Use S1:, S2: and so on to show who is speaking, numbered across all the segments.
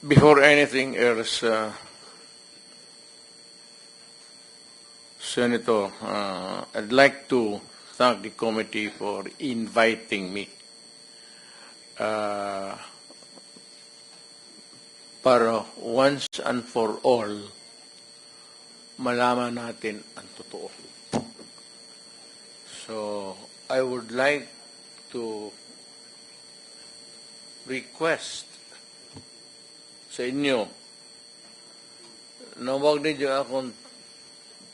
S1: Before anything else, Senator, I'd like to thank the committee for inviting me para once and for all malaman natin ang totoo. So, I would like to request sa inyo na huwag ninyo akong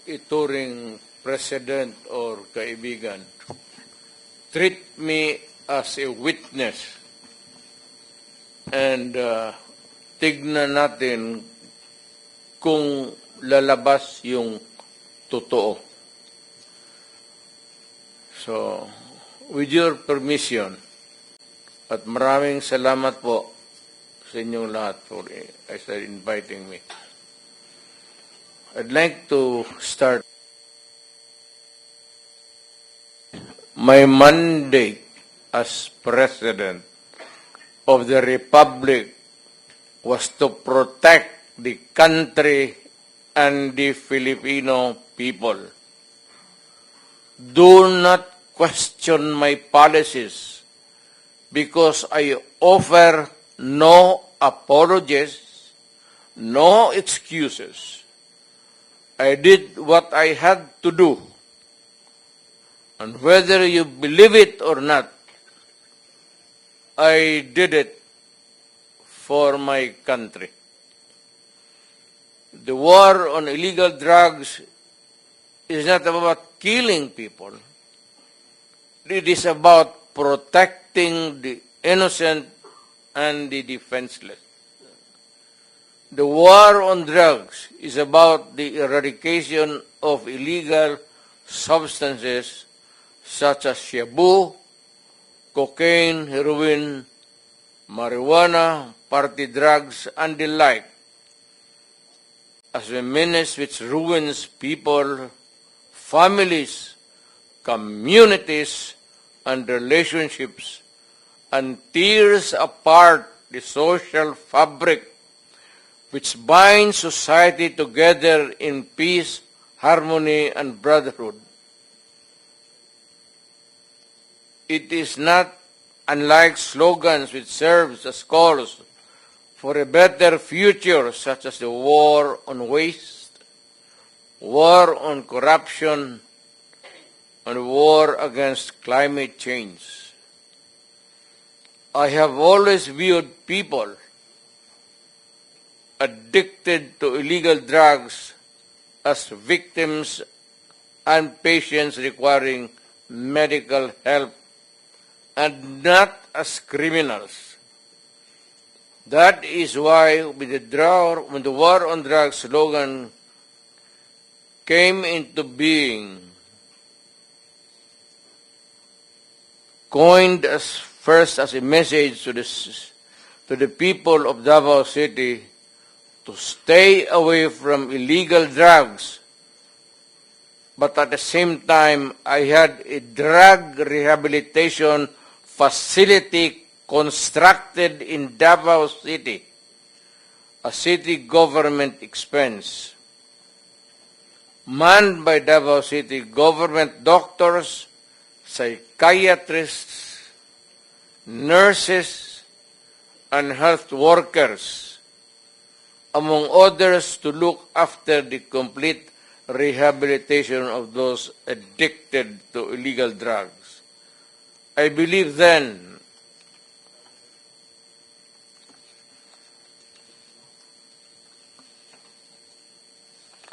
S1: ituring president or kaibigan. Treat me as a witness and tignan natin kung lalabas yung totoo. So, with your permission, at maraming salamat po sa inyong lahat for inviting me. I'd like to start. My mandate as President of the Republic was to protect the country and the Filipino people. Do not question my policies because I offer no apologies, no excuses. I did what I had to do. And whether you believe it or not, I did it for my country. The war on illegal drugs is not about killing people. It is about protecting the innocent and the defenseless. The war on drugs is about the eradication of illegal substances such as shabu, cocaine, heroin, marijuana, party drugs, and the like, as a menace which ruins people, families, communities, and relationships, and tears apart the social fabric which binds society together in peace, harmony, and brotherhood. It is not unlike slogans which serves as calls for a better future, such as the war on waste, war on corruption, and war against climate change. I have always viewed people addicted to illegal drugs as victims and patients requiring medical help and not as criminals. That is why when the war on drugs slogan came into being, coined first as a message to the people of Davao City to stay away from illegal drugs, but at the same time, I had a drug rehabilitation facility constructed in Davao City, a city government expense, manned by Davao City government doctors, psychiatrists, nurses, and health workers, among others, to look after the complete rehabilitation of those addicted to illegal drugs. I believe then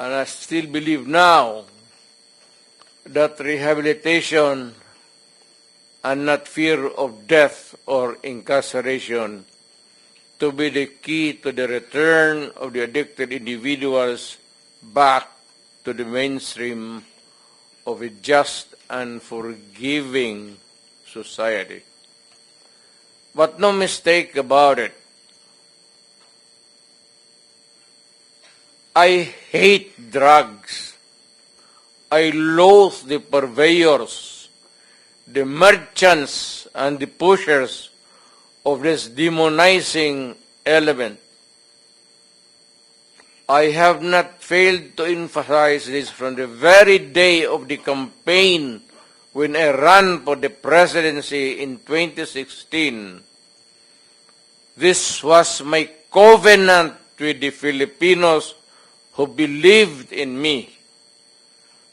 S1: and I still believe now that rehabilitation and not fear of death or incarceration to be the key to the return of the addicted individuals back to the mainstream of a just and forgiving society. But no mistake about it, I hate drugs. I loathe the purveyors, the merchants, and the pushers of this demonizing element. I have not failed to emphasize this from the very day of the campaign when I ran for the presidency in 2016. This was my covenant with the Filipinos who believed in me.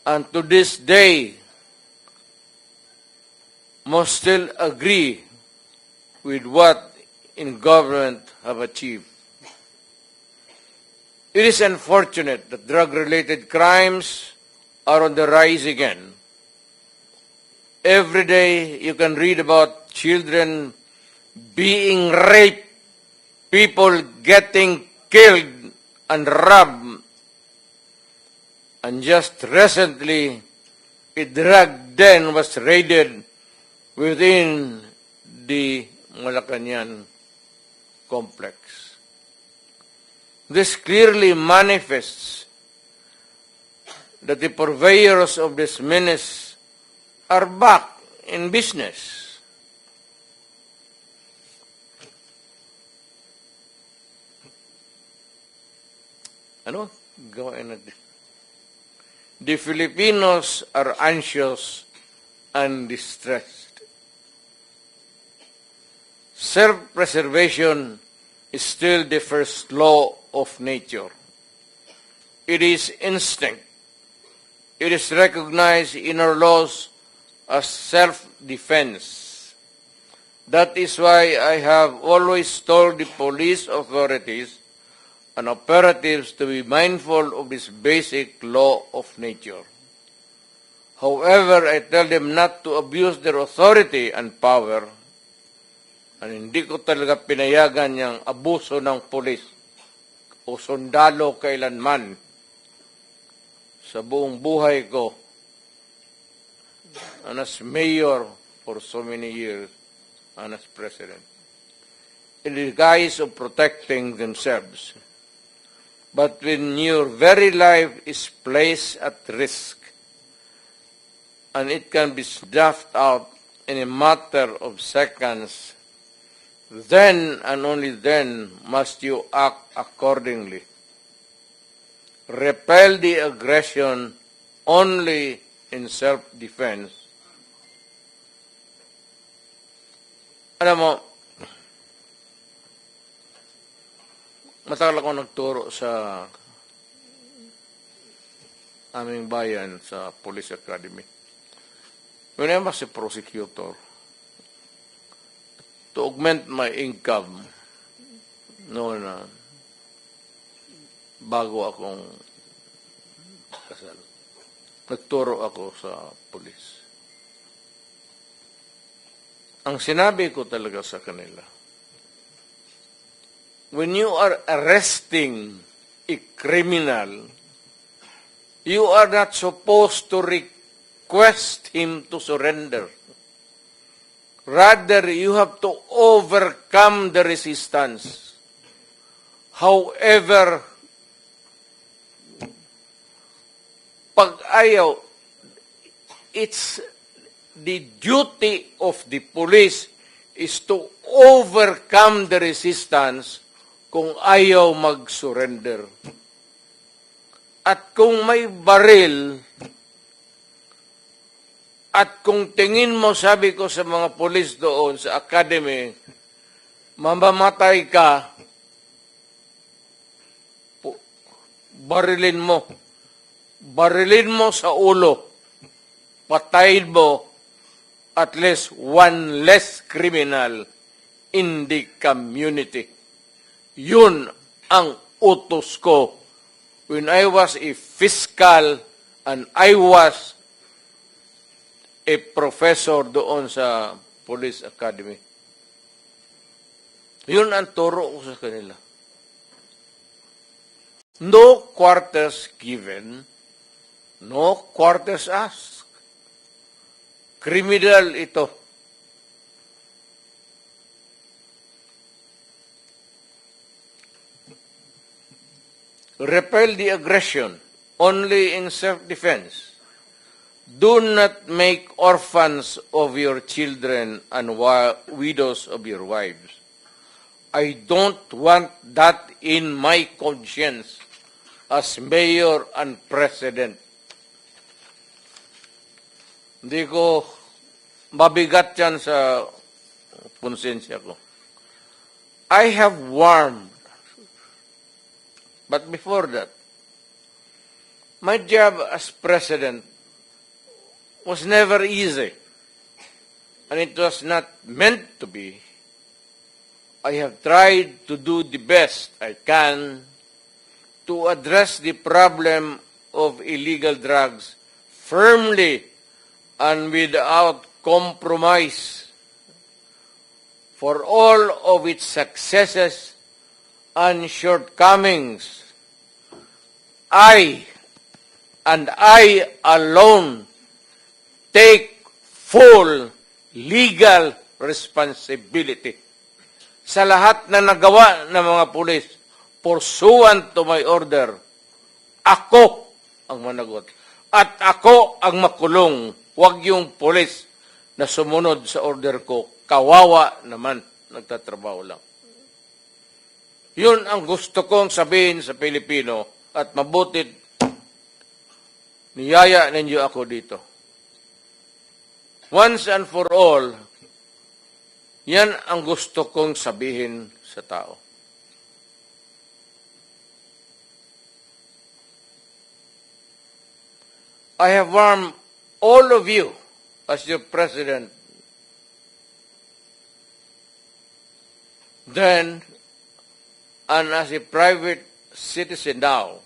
S1: And to this day, most still agree with what in government have achieved. It is unfortunate that drug-related crimes are on the rise again. Every day you can read about children being raped, people getting killed and robbed. And just recently, a drug den was raided within the Malacañang complex. This clearly manifests that the purveyors of this menace are back in business. Ano? Gawain natin. The Filipinos are anxious and distressed. Self-preservation is still the first law of nature. It is instinct. It is recognized in our laws as self-defense. That is why I have always told the police authorities and operatives to be mindful of this basic law of nature. However, I tell them not to abuse their authority and power, and hindi ko talaga pinayagan yung abuso ng pulis o sundalo kailanman sa buong buhay ko and as mayor for so many years and as president. In the guise of protecting themselves. But when your very life is placed at risk and it can be snuffed out in a matter of seconds, then and only then must you act accordingly. Repel the aggression only in self-defense. Alam mo, matagal ako nagturo sa aming bayan sa Police Academy. When I was a prosecutor, to augment my income noon bago akong kasal, nagturo ako sa pulis. Ang sinabi ko talaga sa kanila, when you are arresting a criminal, you are not supposed to request him to surrender. Rather, you have to overcome the resistance. However, pag ayaw, it's the duty of the police is to overcome the resistance kung ayaw mag-surrender. At kung may baril, at kung tingin mo, sabi ko sa mga pulis doon sa academy, mamamatay ka, barilin mo. Barilin mo sa ulo. Patayin mo at least one less criminal in the community. Yun ang utos ko when I was a fiscal and I was a professor doon sa Police Academy. Yun ang turo ko sa kanila. No quarters given, no quarters asked. Criminal ito. Repel the aggression only in self-defense. Do not make orphans of your children and widows of your wives. I don't want that in my conscience. as mayor and president. Hindi ko mabigat yan sa konsensya ko. I have warmed. But before that, my job as president was never easy. And it was not meant to be. I have tried to do the best I can to address the problem of illegal drugs firmly and without compromise. For all of its successes and shortcomings, I alone take full legal responsibility sa lahat na nagawa ng mga pulis pursuant to my order. Ako ang managot. At ako ang makulong. Huwag yung pulis na sumunod sa order ko. Kawawa naman. Nagtatrabaho lang. Yun ang gusto kong sabihin sa Pilipino at mabutit niyaya ninyo ako dito. Once and for all, yan ang gusto kong sabihin sa tao. I have warned all of you as your president then and as a private citizen now.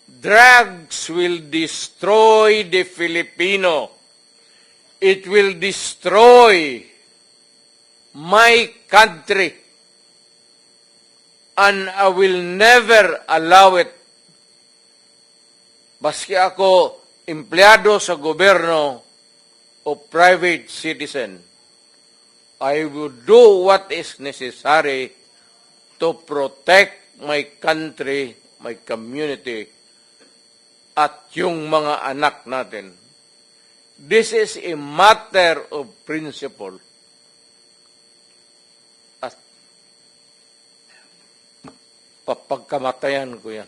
S1: Drugs will destroy the Filipino. It will destroy my country. And I will never allow it. Baski ako empleyado sa gobyerno o private citizen, I will do what is necessary to protect my country, my community, at yung mga anak natin. This is a matter of principle. At papagkamatayan ko yan.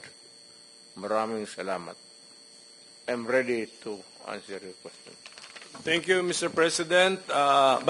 S1: Maraming salamat. I'm ready to answer your question.
S2: Thank you, Mr. President. But